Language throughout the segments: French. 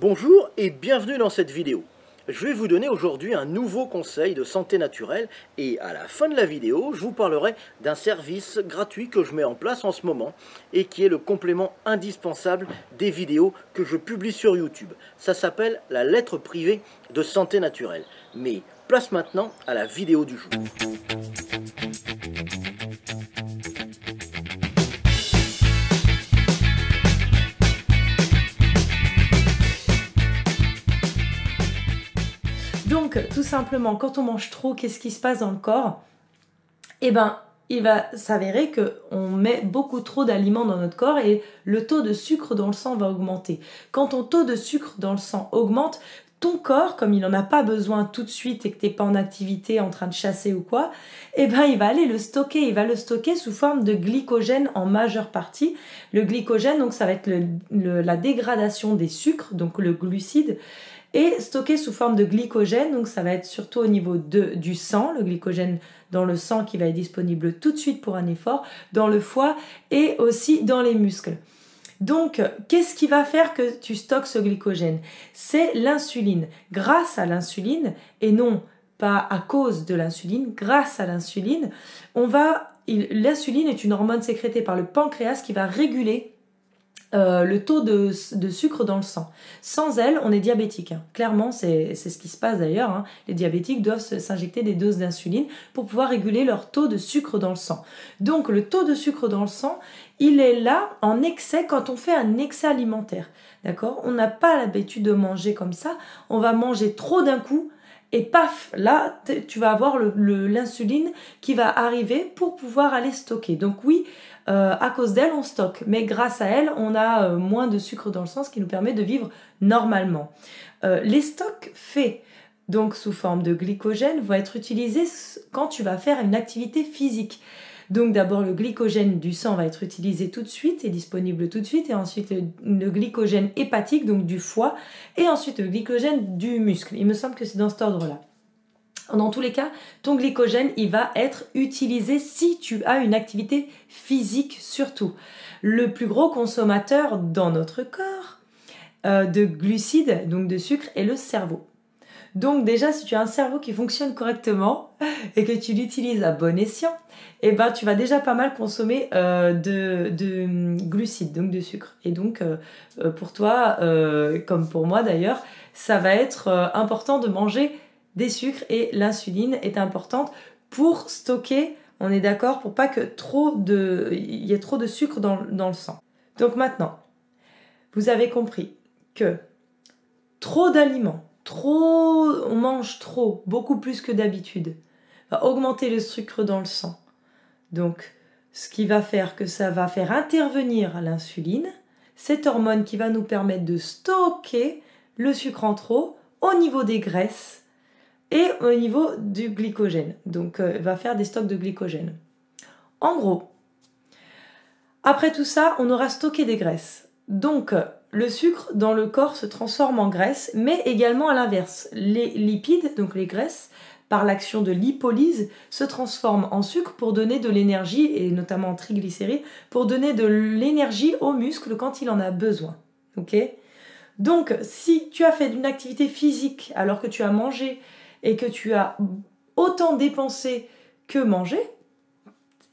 Bonjour et bienvenue dans cette vidéo. Je vais vous donner aujourd'hui un nouveau conseil de santé naturelle et à la fin de la vidéo, je vous parlerai d'un service gratuit que je mets en place en ce moment et qui est le complément indispensable des vidéos que je publie sur YouTube. Ça s'appelle la lettre privée de santé naturelle. Mais place maintenant à la vidéo du jour. Donc, tout simplement, quand on mange trop, qu'est-ce qui se passe dans le corps? Eh ben, il va s'avérer qu'on met beaucoup trop d'aliments dans notre corps et le taux de sucre dans le sang va augmenter. Quand ton taux de sucre dans le sang augmente, ton corps, comme il n'en a pas besoin tout de suite et que tu n'es pas en activité, en train de chasser ou quoi, eh ben, il va aller le stocker. Il va le stocker sous forme de glycogène en majeure partie. Le glycogène, donc, ça va être la dégradation des sucres, donc le glucide, et stocké sous forme de glycogène, donc ça va être surtout au niveau du sang, le glycogène dans le sang qui va être disponible tout de suite pour un effort, dans le foie et aussi dans les muscles. Donc, qu'est-ce qui va faire que tu stockes ce glycogène? C'est l'insuline. Grâce à l'insuline, et non pas à cause de l'insuline, grâce à l'insuline, l'insuline est une hormone sécrétée par le pancréas qui va réguler le taux de sucre dans le sang. Sans elle, on est diabétique. Clairement, c'est ce qui se passe d'ailleurs. Les diabétiques doivent s'injecter des doses d'insuline pour pouvoir réguler leur taux de sucre dans le sang. Donc, le taux de sucre dans le sang, il est là en excès quand on fait un excès alimentaire. D'accord? On n'a pas l'habitude de manger comme ça. On va manger trop d'un coup. Et paf, là, tu vas avoir l'insuline qui va arriver pour pouvoir aller stocker. Donc oui, à cause d'elle, on stocke. Mais grâce à elle, on a moins de sucre dans le sang, ce qui nous permet de vivre normalement. Les stocks faits donc sous forme de glycogène vont être utilisés quand tu vas faire une activité physique. Donc d'abord le glycogène du sang va être utilisé tout de suite et disponible tout de suite, et ensuite le glycogène hépatique, donc du foie, et ensuite le glycogène du muscle. Il me semble que c'est dans cet ordre-là. Dans tous les cas, ton glycogène, il va être utilisé si tu as une activité physique surtout. Le plus gros consommateur dans notre corps de glucides, donc de sucre, est le cerveau. Donc déjà, si tu as un cerveau qui fonctionne correctement et que tu l'utilises à bon escient, eh ben, tu vas déjà pas mal consommer de glucides, donc de sucre. Et donc, pour toi, comme pour moi d'ailleurs, ça va être important de manger des sucres, et l'insuline est importante pour stocker, on est d'accord, pour pas que il y ait trop de sucre dans le sang. Donc maintenant, vous avez compris que trop d'aliments, on mange trop, beaucoup plus que d'habitude, va augmenter le sucre dans le sang. Donc, ce qui va faire que ça va faire intervenir l'insuline, cette hormone qui va nous permettre de stocker le sucre en trop au niveau des graisses et au niveau du glycogène. Donc, va faire des stocks de glycogène. En gros, après tout ça, on aura stocké des graisses. Donc, le sucre dans le corps se transforme en graisse, mais également à l'inverse. Les lipides, donc les graisses, par l'action de lipolyse, se transforment en sucre pour donner de l'énergie, et notamment en triglycérides, pour donner de l'énergie aux muscles quand il en a besoin. Ok ? Donc, si tu as fait une activité physique alors que tu as mangé et que tu as autant dépensé que mangé,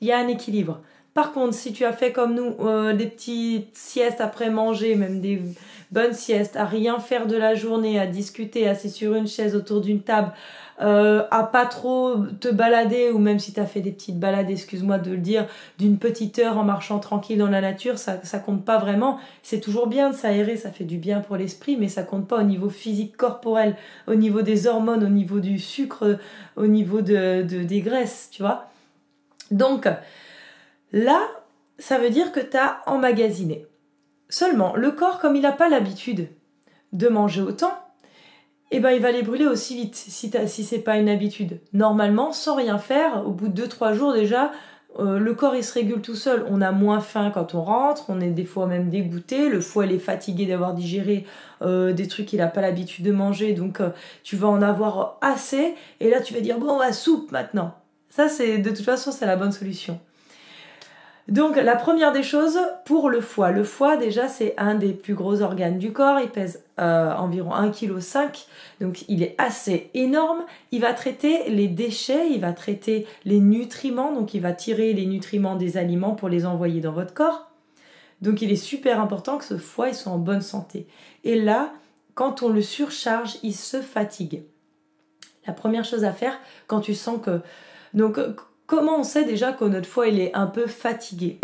il y a un équilibre. Par contre, si tu as fait comme nous des petites siestes après manger, même des bonnes siestes, à rien faire de la journée, à discuter assis sur une chaise autour d'une table, à pas trop te balader, ou même si tu as fait des petites balades, excuse-moi de le dire, d'une petite heure en marchant tranquille dans la nature, ça compte pas vraiment. C'est toujours bien de s'aérer, ça fait du bien pour l'esprit, mais ça compte pas au niveau physique corporel, au niveau des hormones, au niveau du sucre, au niveau des graisses, tu vois. Donc, là, ça veut dire que tu as emmagasiné. Seulement, le corps, comme il n'a pas l'habitude de manger autant, eh ben, il va les brûler aussi vite si ce n'est pas une habitude. Normalement, sans rien faire, au bout de 2-3 jours déjà, le corps il se régule tout seul. On a moins faim quand on rentre, on est des fois même dégoûté, le foie il est fatigué d'avoir digéré des trucs qu'il n'a pas l'habitude de manger, donc tu vas en avoir assez, et là tu vas dire bon, on va soupe maintenant. Ça, de toute façon, c'est la bonne solution. Donc la première des choses pour le foie. Le foie déjà c'est un des plus gros organes du corps, il pèse environ 1,5 kg, donc il est assez énorme. Il va traiter les déchets, il va traiter les nutriments, donc il va tirer les nutriments des aliments pour les envoyer dans votre corps. Donc il est super important que ce foie il soit en bonne santé. Et là, quand on le surcharge, il se fatigue. La première chose à faire quand tu sens que... Donc comment on sait déjà que notre foie il est un peu fatigué?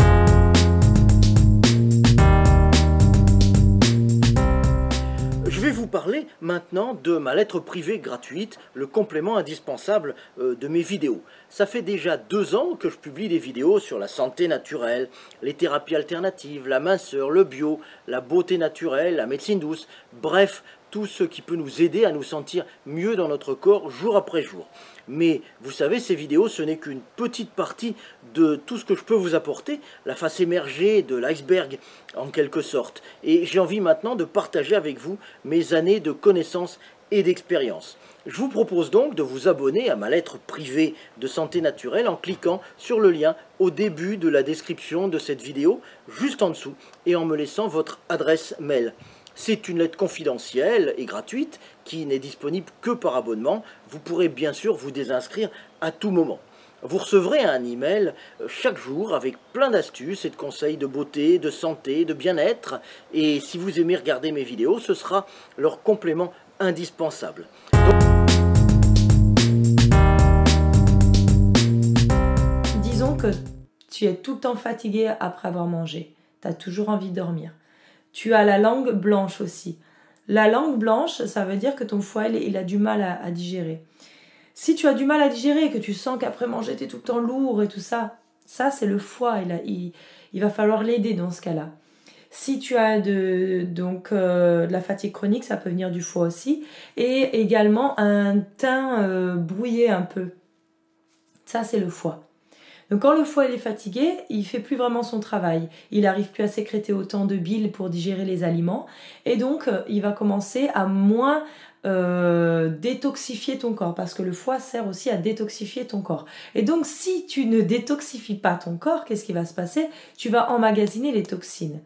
Je vais vous parler maintenant de ma lettre privée gratuite, le complément indispensable de mes vidéos. Ça fait déjà 2 ans que je publie des vidéos sur la santé naturelle, les thérapies alternatives, la minceur, le bio, la beauté naturelle, la médecine douce, bref, tout ce qui peut nous aider à nous sentir mieux dans notre corps jour après jour. Mais vous savez, ces vidéos, ce n'est qu'une petite partie de tout ce que je peux vous apporter, la face émergée de l'iceberg en quelque sorte. Et j'ai envie maintenant de partager avec vous mes années de connaissances et d'expérience. Je vous propose donc de vous abonner à ma lettre privée de santé naturelle en cliquant sur le lien au début de la description de cette vidéo, juste en dessous, et en me laissant votre adresse mail. C'est une lettre confidentielle et gratuite qui n'est disponible que par abonnement. Vous pourrez bien sûr vous désinscrire à tout moment. Vous recevrez un email chaque jour avec plein d'astuces et de conseils de beauté, de santé, de bien-être. Et si vous aimez regarder mes vidéos, ce sera leur complément indispensable. Disons que tu es tout le temps fatigué après avoir mangé. Tu as toujours envie de dormir. Tu as la langue blanche aussi. La langue blanche, ça veut dire que ton foie, il a du mal à digérer. Si tu as du mal à digérer et que tu sens qu'après manger, tu es tout le temps lourd et tout ça, c'est le foie. Il va falloir l'aider dans ce cas-là. Si tu as de la fatigue chronique, ça peut venir du foie aussi. Et également un teint brouillé un peu. Ça, c'est le foie. Donc quand le foie est fatigué, il ne fait plus vraiment son travail. Il n'arrive plus à sécréter autant de bile pour digérer les aliments. Et donc, il va commencer à moins détoxifier ton corps. Parce que le foie sert aussi à détoxifier ton corps. Et donc, si tu ne détoxifies pas ton corps, qu'est-ce qui va se passer? Tu vas emmagasiner les toxines.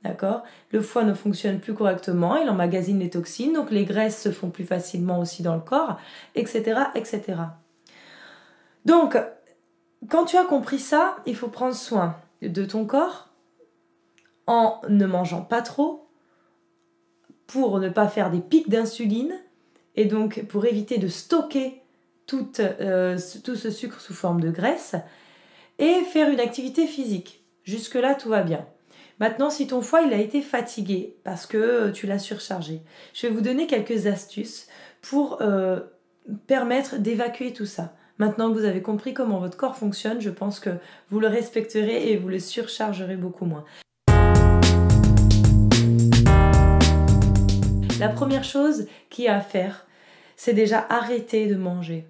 D'accord? Le foie ne fonctionne plus correctement, il emmagasine les toxines, donc les graisses se font plus facilement aussi dans le corps, etc., etc. Donc, quand tu as compris ça, il faut prendre soin de ton corps en ne mangeant pas trop pour ne pas faire des pics d'insuline et donc pour éviter de stocker tout ce sucre sous forme de graisse et faire une activité physique. Jusque-là, tout va bien. Maintenant, si ton foie il a été fatigué parce que tu l'as surchargé, je vais vous donner quelques astuces pour permettre d'évacuer tout ça. Maintenant que vous avez compris comment votre corps fonctionne, je pense que vous le respecterez et vous le surchargerez beaucoup moins. La première chose qu'il y a à faire, c'est déjà arrêter de manger.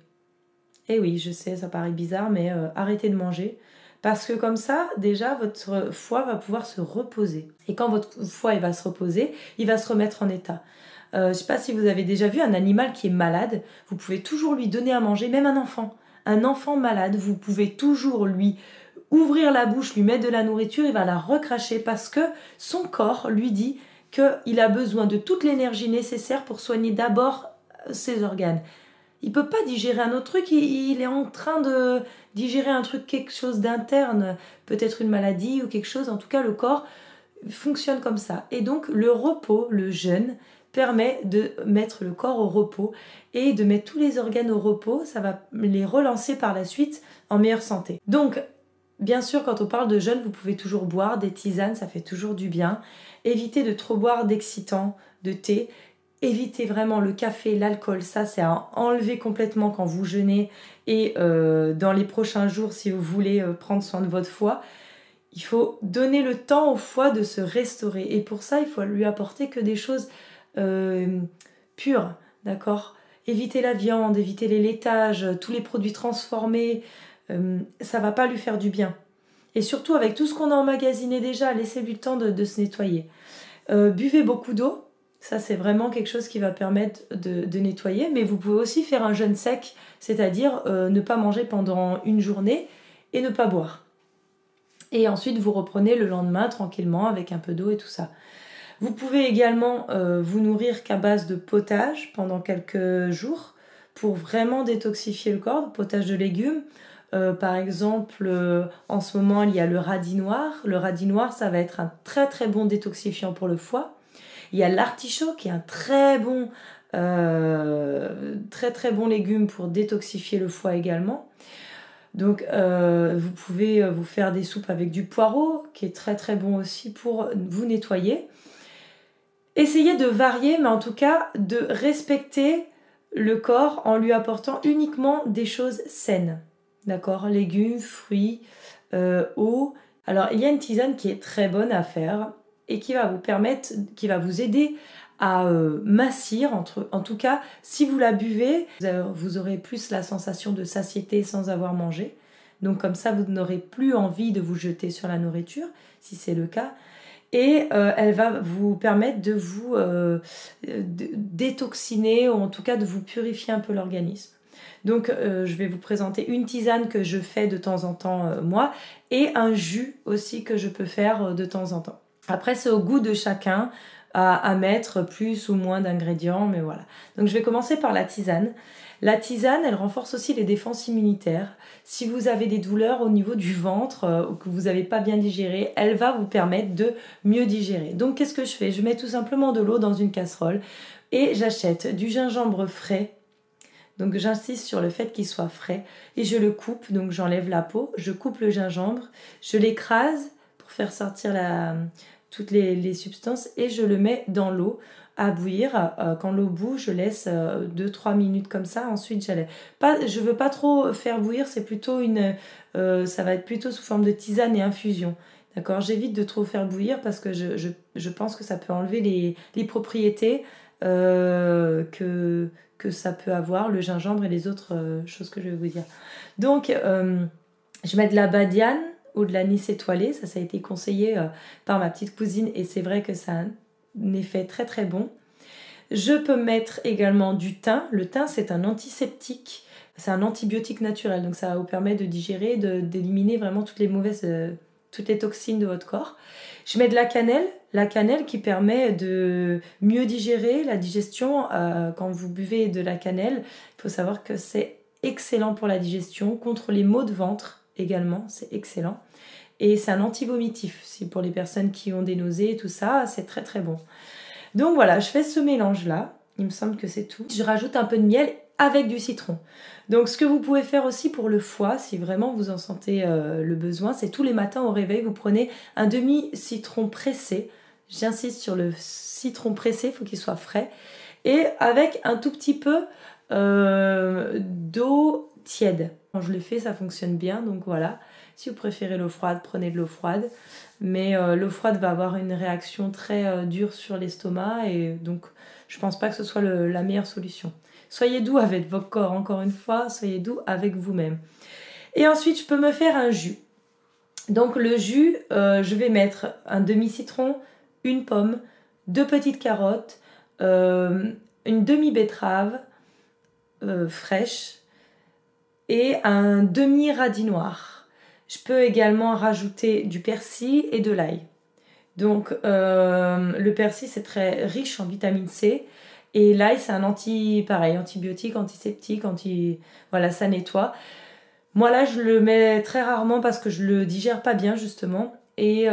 Et oui, je sais, ça paraît bizarre, mais arrêtez de manger. Parce que comme ça, déjà, votre foie va pouvoir se reposer. Et quand votre foie il va se reposer, il va se remettre en état. Je ne sais pas si vous avez déjà vu un animal qui est malade, vous pouvez toujours lui donner à manger, même un enfant. Un enfant malade, vous pouvez toujours lui ouvrir la bouche, lui mettre de la nourriture, il va la recracher parce que son corps lui dit qu'il a besoin de toute l'énergie nécessaire pour soigner d'abord ses organes. Il ne peut pas digérer un autre truc, il est en train de digérer un truc, quelque chose d'interne, peut-être une maladie ou quelque chose, en tout cas le corps fonctionne comme ça. Et donc le repos, le jeûne, permet de mettre le corps au repos et de mettre tous les organes au repos, ça va les relancer par la suite en meilleure santé. Donc, bien sûr, quand on parle de jeûne, vous pouvez toujours boire des tisanes, ça fait toujours du bien. Évitez de trop boire d'excitants, de thé. Évitez vraiment le café, l'alcool, ça c'est à enlever complètement quand vous jeûnez et dans les prochains jours si vous voulez prendre soin de votre foie. Il faut donner le temps au foie de se restaurer et pour ça il faut lui apporter que des choses pures, d'accord? Évitez la viande, évitez les laitages, tous les produits transformés, ça va pas lui faire du bien. Et surtout avec tout ce qu'on a emmagasiné déjà, laissez-lui le temps de se nettoyer. Buvez beaucoup d'eau. Ça, c'est vraiment quelque chose qui va permettre de nettoyer. Mais vous pouvez aussi faire un jeûne sec, c'est-à-dire ne pas manger pendant une journée et ne pas boire. Et ensuite, vous reprenez le lendemain tranquillement avec un peu d'eau et tout ça. Vous pouvez également vous nourrir qu'à base de potage pendant quelques jours pour vraiment détoxifier le corps, potage de légumes. Par exemple, en ce moment, il y a le radis noir. Le radis noir, ça va être un très très bon détoxifiant pour le foie. Il y a l'artichaut qui est un très très bon légume pour détoxifier le foie également. Donc vous pouvez vous faire des soupes avec du poireau qui est très très bon aussi pour vous nettoyer. Essayez de varier, mais en tout cas de respecter le corps en lui apportant uniquement des choses saines. D'accord? Légumes, fruits, eau. Alors il y a une tisane qui est très bonne à faire et qui va vous aider à mincir. En tout cas, si vous la buvez, vous aurez plus la sensation de satiété sans avoir mangé. Donc comme ça, vous n'aurez plus envie de vous jeter sur la nourriture, si c'est le cas. Et elle va vous permettre de vous détoxiner, ou en tout cas de vous purifier un peu l'organisme. Donc je vais vous présenter une tisane que je fais de temps en temps moi, et un jus aussi que je peux faire de temps en temps. Après c'est au goût de chacun à mettre plus ou moins d'ingrédients, mais voilà. Donc je vais commencer par la tisane. La tisane, elle renforce aussi les défenses immunitaires. Si vous avez des douleurs au niveau du ventre ou que vous n'avez pas bien digéré, elle va vous permettre de mieux digérer. Donc qu'est-ce que je fais? Je mets tout simplement de l'eau dans une casserole et j'achète du gingembre frais. Donc j'insiste sur le fait qu'il soit frais et je le coupe, donc j'enlève la peau, je coupe le gingembre, je l'écrase pour faire sortir toutes les substances et je le mets dans l'eau à bouillir. Quand l'eau bouge, je laisse 2-3 minutes comme ça. Ensuite, je veux pas trop faire bouillir, c'est plutôt ça va être plutôt sous forme de tisane et infusion. D'accord? J'évite de trop faire bouillir parce que je pense que ça peut enlever les propriétés que ça peut avoir, le gingembre et les autres choses que je vais vous dire. Donc, je mets de la badiane ou de l'anis étoilé, ça a été conseillé par ma petite cousine et c'est vrai que ça a un effet très très bon. Je peux mettre également du thym. Le thym, c'est un antiseptique, c'est un antibiotique naturel, donc ça va vous permettre de digérer, d'éliminer vraiment toutes les toxines de votre corps. Je mets de la cannelle qui permet de mieux digérer la digestion. Quand vous buvez de la cannelle, il faut savoir que c'est excellent pour la digestion, contre les maux de ventre également, c'est excellent. Et c'est un anti-vomitif, pour les personnes qui ont des nausées et tout ça, c'est très très bon. Donc voilà, je fais ce mélange-là, il me semble que c'est tout. Je rajoute un peu de miel avec du citron. Donc ce que vous pouvez faire aussi pour le foie, si vraiment vous en sentez le besoin, c'est tous les matins au réveil, vous prenez un demi-citron pressé. J'insiste sur le citron pressé, il faut qu'il soit frais. Et avec un tout petit peu d'eau tiède. Quand je le fais, ça fonctionne bien, donc voilà. Si vous préférez l'eau froide, prenez de l'eau froide. Mais l'eau froide va avoir une réaction très dure sur l'estomac et donc je pense pas que ce soit la meilleure solution. Soyez doux avec votre corps, encore une fois, soyez doux avec vous-même. Et ensuite, je peux me faire un jus. Donc le jus, je vais mettre un demi-citron, une pomme, 2 petites carottes, une demi-betterave fraîche et un demi-radis noir. Je peux également rajouter du persil et de l'ail. Donc le persil c'est très riche en vitamine C et l'ail c'est un antibiotique, antiseptique, voilà, ça nettoie. Moi là je le mets très rarement parce que je le digère pas bien justement et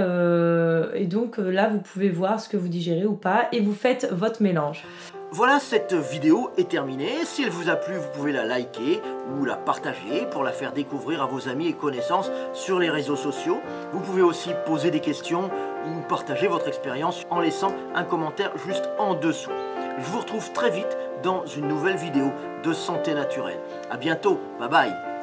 donc là vous pouvez voir ce que vous digérez ou pas et vous faites votre mélange. Voilà, cette vidéo est terminée. Si elle vous a plu, vous pouvez la liker ou la partager pour la faire découvrir à vos amis et connaissances sur les réseaux sociaux. Vous pouvez aussi poser des questions ou partager votre expérience en laissant un commentaire juste en dessous. Je vous retrouve très vite dans une nouvelle vidéo de santé naturelle. À bientôt, bye bye.